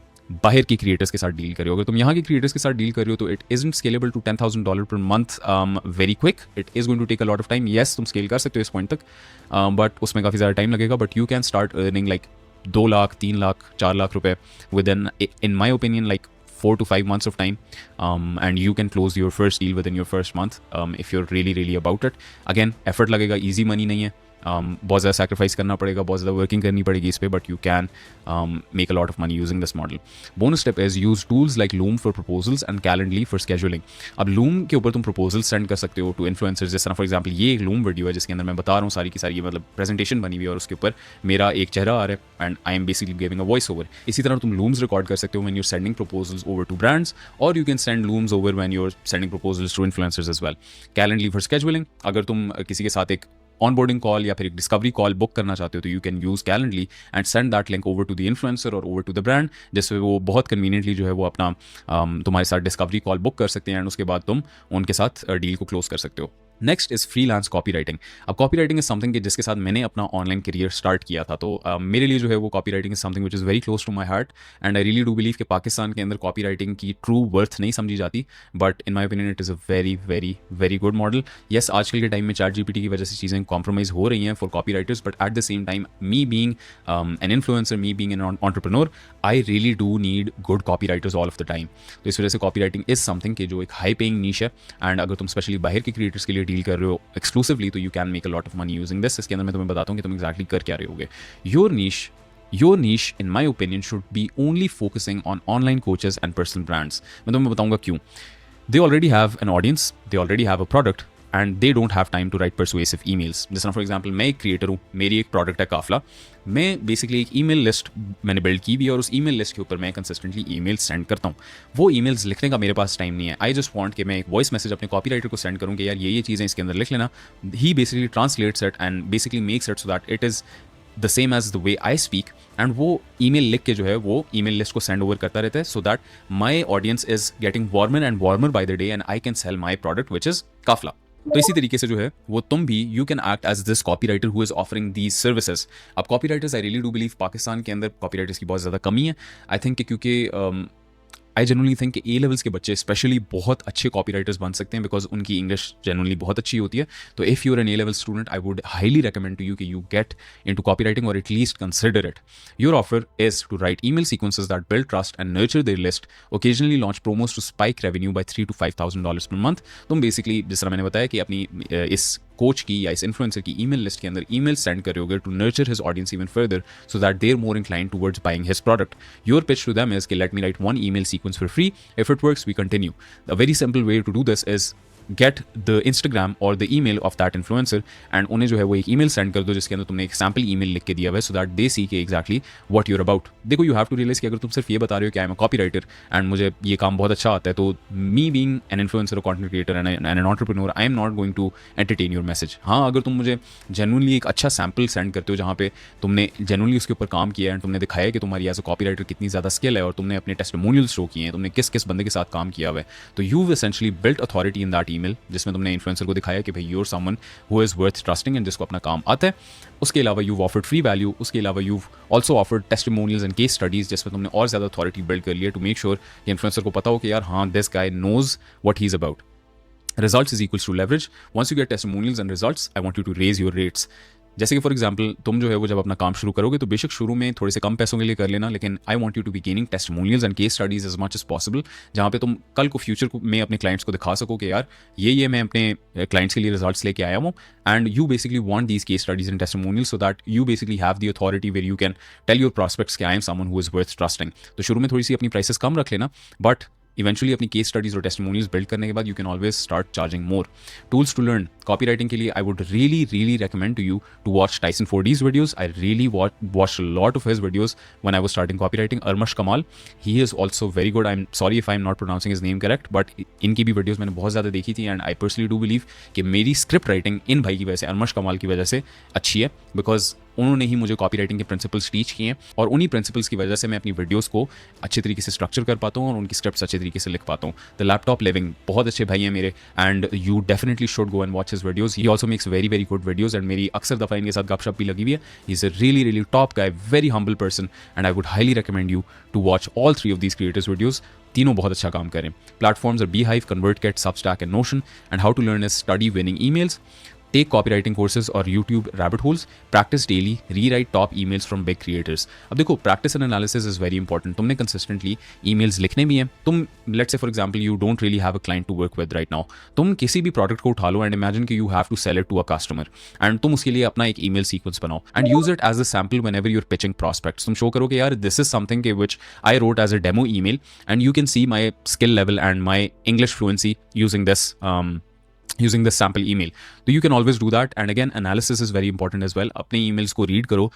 बाहर की creators के साथ deal कर रहे हो, अगर तुम यहाँ के क्रिएटर्स के साथ डील कर रहे हो तो it isn't scalable to $10,000 per month very quick. It is going to take a lot of time. Yes, तुम स्केल कर सकते हो इस पॉइंट तक, बट उसमें काफ़ी ज़्यादा टाइम लगेगा, but you can start earning like 2 lakh, 3 lakh, 4 lakh रुपए with in my opinion like 4 to 5 months of time, and you can close your first deal within your first month if you're really about it. Again, effort लगेगा, easy money नहीं है, बहुत ज़्यादा sacrifice करना पड़ेगा, बहुत ज़्यादा working करनी पड़ेगी इस पे, but you can make a lot of money using this model. Bonus tip is use tools like Loom for proposals and Calendly for scheduling. अब Loom के ऊपर तुम proposals send कर सकते हो to influencers, जिस तरह for example ये एक Loom वीडियो है जिसके अंदर मैं बता रहा हूँ सारी की सारी, ये मतलब प्रेजेंटेशन बनी हुई है और उसके ऊपर मेरा एक चेहरा आ रहा है and I am basically giving a voice over. इसी तरह तुम Looms रिकॉर्ड कर सकते हो when you're sending proposals over to brands, or you can send Looms over when you're sending proposals to influencers as well. Calendly for scheduling, अगर तुम किसी के साथ एक ऑनबोर्डिंग कॉल या फिर एक डिस्कवरी कॉल बुक करना चाहते हो तो you can use Calendly and send that link over to the influencer और ओवर टू द ब्रांड, जिससे वो बहुत कन्वीनियंटली जो है वो अपना तुम्हारे साथ डिस्कवरी कॉल बुक कर सकते हैं एंड उसके बाद तुम उनके साथ डील को क्लोज कर सकते हो। Next is freelance copy writing. अब कॉपी राइटिंग इज समथिंग जिसके साथ मैंने अपना ऑनलाइन करियर स्टार्ट किया था, तो मेरे लिए जो है वो copy writing is something which is very close to my heart, and I really do believe कि पाकिस्तान के अंदर कॉपी राइटिंग की ट्रू वर्थ नहीं समझी जाती, but in my opinion it is a very good model. Yes, आजकल के time में ChatGPT की वजह से चीज़ें कॉम्प्रोमाइज़ हो रही हैं for copy writers, but at the same time me being an influencer, me being N entrepreneur, I really do need good copy writers all of the time. तो इस वजह से कॉपी राइटिंग इज समथिंग कि जो एक high paying नीश है, and अगर तुम स्पेशली बाहर के क्रिएटर्स के लिए डील कर रहे हो एक्सक्लूसिवली, तो you can make a lot of money using this. इसके अंदर मैं तुम्हें बताता हूँ कि तुम एक्जैक्टली कर क्या रहे होगे। Your niche, in my opinion, should be only focusing on online coaches and personal brands. मैं तुम्हें बताऊंगा क्यों। They already have an audience, they already have a product, and they don't have time to write persuasive emails. जैसे for example मैं एक creator हूँ, मेरी एक प्रोडक्ट है काफला, मैं बेसिकली एक ईमेल लिस्ट मैंने बिल्ड की भी है और उस ईमेल लिस्ट के ऊपर मैं कंसिस्टेंटली ईमेल सेंड करता हूँ। वो ईमेल्स लिखने का मेरे पास टाइम नहीं है। आई जस्ट वांट कि मैं एक वॉइस मैसेज अपने कॉपीराइटर को सेंड करूँ कि यार ये चीज़ें इसके अंदर लिख लेना। He basically translates it and basically makes it so that it is the same as the way I speak, and वो ईमेल लिख के जो है वो ईमेल लिस्ट को सेंड ओवर करता रहता है, so that my audience is getting warmer and warmer by the day and I can sell my product which is Kafla. तो इसी तरीके से जो है वो तुम भी you can act as this copywriter who is offering these services. अब copywriters, I really do believe Pakistan के अंदर कॉपी राइटर्स की बहुत ज़्यादा कमी है। आई थिंक क्योंकि आई जनरली थिंक कि A लेवल्स के बच्चे स्पेशली बहुत अच्छे कॉपी राइटर्स बन सकते हैं बिकॉज उनकी इंग्लिश जनरली बहुत अच्छी होती है। तो if you are an A level student, I would highly recommend to you कि you get into copywriting और at least consider it. Your offer is to write email sequences that build trust and nurture their list, occasionally launch promos to spike revenue by $3,000 to $5,000 per month. तुम basically जिस तरह मैंने बताया कि अपनी इस coach की या इस इन्फ्लुएंसर की ईमेल लिस्ट के अंदर ईमेल सेंड कर रहे होगे to nurture his audience even further so that they are more inclined towards buying his product. Your pitch to them is कि let me write one email sequence for free. If it works, we continue. A very simple way to do this is get the Instagram और the email of that influencer and उन्हें जो है वो एक email send कर दो जिसके अंदर तुमने एक सैम्पल ईमेल लिख के दिया हुआ है, सो दैट दे सी के एग्जैक्टली व्हाट यूर अबाउट। देखो, यू हैव टू रियलाइज कि अगर तुम सिर्फ ये बता रहे हो कि I am a copy writer and मुझे ये काम बहुत अच्छा आता है, तो मी बीइंग एन इन्फ्लुएंसर और content creator and an entrepreneur, I am not going to entertain your message. हाँ, अगर तुम मुझे जेन्युइनली एक अच्छा सैम्पल सेंड करते हो जहाँ पे तुमने जेन्युइनली उसके ऊपर काम किया है एंड तुमने दिखाया कि तुम्हारी एज अ कॉपी राइटर कितनी ज़्यादा स्किल है और तुमने अपने टेस्टिमोनियल्स शो किए हैं, तुमने किस किस बंदे के साथ काम किया हुआ है, तो you essentially built authority in that email, जिसमें तुमने इन्फ्लुएंसर को दिखाया कि भाई you're someone who is worth trusting and जिसको अपना काम आता है। उसके अलावा यू ऑफर्ड फ्री वैल्यू, उसके अलावा you also offered testimonials and case studies जिसमें तुमने और ज़्यादा अथॉरिटी बिल्ड कर लिया टू मेक श्योर कि इन्फ्लुएंसर को पता हो कि यार हाँ, this guy knows what he is about. Results is equals to leverage. Once you get testimonials and results, I want you to raise your rates. जैसे कि फॉर एग्जाम्पल तुम जो है वो जब अपना काम शुरू करोगे तो बेशक शुरू में थोड़े से कम पैसों के लिए कर लेना, लेकिन I want you to be gaining testimonials and case studies as much as possible, जहाँ पे तुम कल को फ्यूचर में अपने क्लाइंट्स को दिखा सको कि यार ये मैं अपने क्लाइंट्स के लिए रिजल्ट्स लेके आया हूँ, and you basically want these case studies and testimonials so that you basically have the authority where you can tell your prospects कि I am someone who is worth trusting. तो शुरू में थोड़ी सी अपनी प्राइसेस कम रख लेना, बट इवेंचुअली अपनी केस स्टडीज और टेस्टिमोनियल्स बिल्ड करने के बाद you can always start charging more. Tools to learn copywriting के लिए I would really recommend to you to watch Tyson Fordie's videos. I really watch lot of his videos when I was starting copywriting. Armash Kamal, he is also very good. I am sorry if I am not pronouncing his name correct, but इनकी भी videos मैंने बहुत ज़्यादा देखी थी and I personally do believe कि मेरी script writing in भाई की वजह से, अरमश कमाल की वजह से अच्छी है, बिकॉज उन्होंने ही मुझे कॉपी राइटिंग के प्रिंसिपल्स टीच किए हैं और उन्हीं प्रिंसिपल्स की वजह से मैं अपनी वीडियोस को अच्छे तरीके से स्ट्रक्चर कर पाता हूँ और उनकी स्क्रिप्ट्स अच्छे तरीके से लिख पाता हूँ। द लैपटॉप लिविंग बहुत अच्छे भाई हैं मेरे and you definitely should go and watch his videos. He also makes very good videos and मेरी अक्सर दफ़ा इनके साथ गपशप भी लगी हुई है। He is a really top guy, very humble person and I would highly recommend you to watch all 3 of these creators videos. तीनों बहुत अच्छा काम करें। Platforms are Beehive, ConvertKit, Substack and Notion, and how to learn is study winning emails. Take copywriting courses or YouTube rabbit holes. Practice daily. Rewrite top emails from big creators. अब देखो, practice and analysis is very important. तुमने consistently emails लिखने भी हैं। तुम let's say for example you don't really have a client to work with right now. तुम किसी भी product को उठा लो and imagine कि you have to sell it to a customer. And तुम उसके लिए अपना एक email sequence बनाओ and use it as a sample whenever you're pitching prospects. तुम show करो कि यार this is something which I wrote as a demo email and you can see my skill level and my English fluency using this sample email. So you can always do that, and again analysis is very important as well. अपने emails को read करो,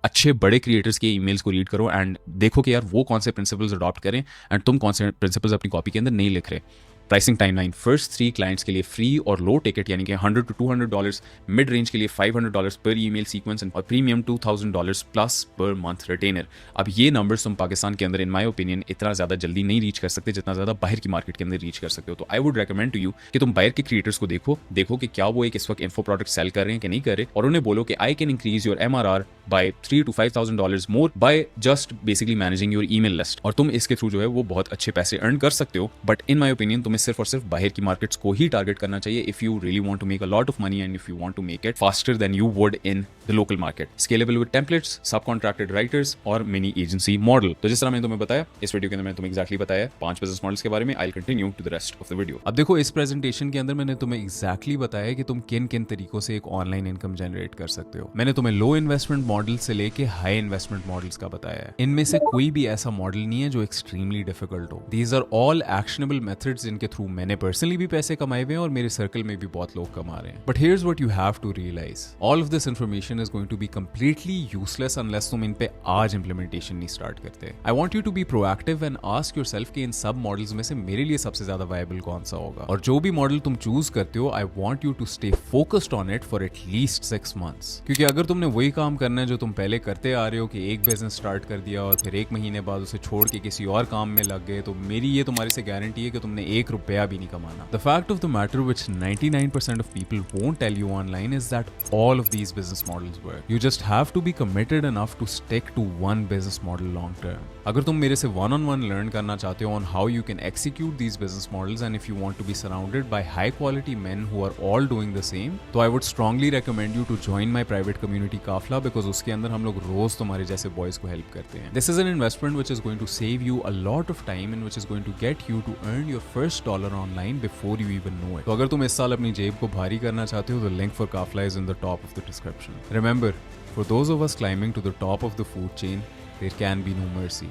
अच्छे बड़े creators के emails को read करो and देखो कि यार वो कौन से प्रिंसिपल्स अडॉप्ट करें एंड तुम कौन से प्रिंसिपल्स अपनी कॉपी के अंदर नहीं लिख रहे। प्राइसिंग टाइमलाइन, फर्स्ट 3 क्लाइंट्स के लिए फ्री और लो टिकट यानी कि $100 to $200, मिड रेंज के लिए $500 पर ईमेल सीक्वेंस और premium $2000 plus per month retainer. अब ये नंबर्स तुम पाकिस्तान के अंदर इन माय ओपिनियन इतना ज़्यादा जल्दी नहीं रीच कर सकते जितना ज़्यादा बाहर की मार्केट के अंदर रीच कर सकते हो। तो I would recommend to you कि तुम बाहर के क्रिएटर्स को देखो कि क्या वो एक इस वक्त इन्फो प्रोडक्ट सेल कर रहे हैं कि नहीं कर रहे, और उन्हें बोलो कि I can increase your MRR by $3,000 to $5,000 more by just basically managing your email list, और तुम इसके थ्रू जो है वो बहुत अच्छे पैसे अर्न कर सकते हो। बट इन माय ओपिनियन तुम्हें सिर्फ और सिर्फ बाहर की मार्केट्स को ही टारगेट करना चाहिए if you really want to make a lot of money and if you want to make it faster then you would in the local market. Scalable with templates, subcontracted writers और mini agency model. तो जिस तरह मैंने तुम्हें बताया इस video के अंदर, मैंने तुम्हें एक्जैक्टली बताया 5 बिजनेस मॉडल्स के बारे में। I will continue to the rest of the video. अब देखो, इस प्रेजेंटेशन के अंदर मैंने तुम्हें एक्जैक्टली बताया कि तुम किन किन तरीकों से एक ऑनलाइन इनकम जनरेट कर सकते हो। मैंने तुम्हें लो इन्वेस्टमेंट मॉडल से लेके हाई इन्वेस्टमेंट मॉडल्स का बताया है। इनमें से कोई भी ऐसा मॉडल नहीं है जो एक्सट्रीमली डिफिकल्ट हो। These are all actionable methods जिनके थ्रू मैंने पर्सनली भी पैसे कमाए हुए हैं और मेरे सर्कल में भी बहुत लोग कमा रहे हैं। But here's what you have to realise, all of this information is going to be completely useless unless तुम इन पे आज इंप्लीमेंटेशन नहीं स्टार्ट करते। I want you to be proactive and ask yourself कि इन सब मॉडल्स में से मेरे लिए सबसे ज्यादा वायबल कौन सा होगा, और जो भी मॉडल तुम चूज करते हो I want you to stay focused on it for at least 6 months। क्योंकि अगर तुमने वही काम करना है जो तुम पहले करते आ रहे हो कि एक बिजनेस स्टार्ट कर दिया और फिर 1 महीने बाद उसे छोड़ के किसी और काम में लग गए, तो मेरी ये तुम्हारे से गारंटी है कि तुमने ₹1 भी नहीं कमाना। The fact of the matter which 99% of people won't tell you online is that all of these business models work. You just have to be committed enough to stick to one business model long term. अगर तुम मेरे से one-on-one learn करना चाहते हो on how you can execute these business models and if you want to be surrounded by high quality men who are all doing the same, तो I would strongly recommend you to join my private community काफला, because उसके अंदर हम लोग रोज तुम्हारे जैसे boys को help करते हैं। This is an investment which is going to save you a lot of time and which is going to get you to earn your first dollar online before you even know it. तो अगर तुम इस साल अपनी जेब को भारी करना चाहते हो तो link for Kafla is in the top of the description. Remember, for those of us climbing to the top of the food chain, there can be no mercy.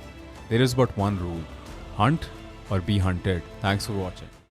There is but one rule: hunt or be hunted. Thanks for watching.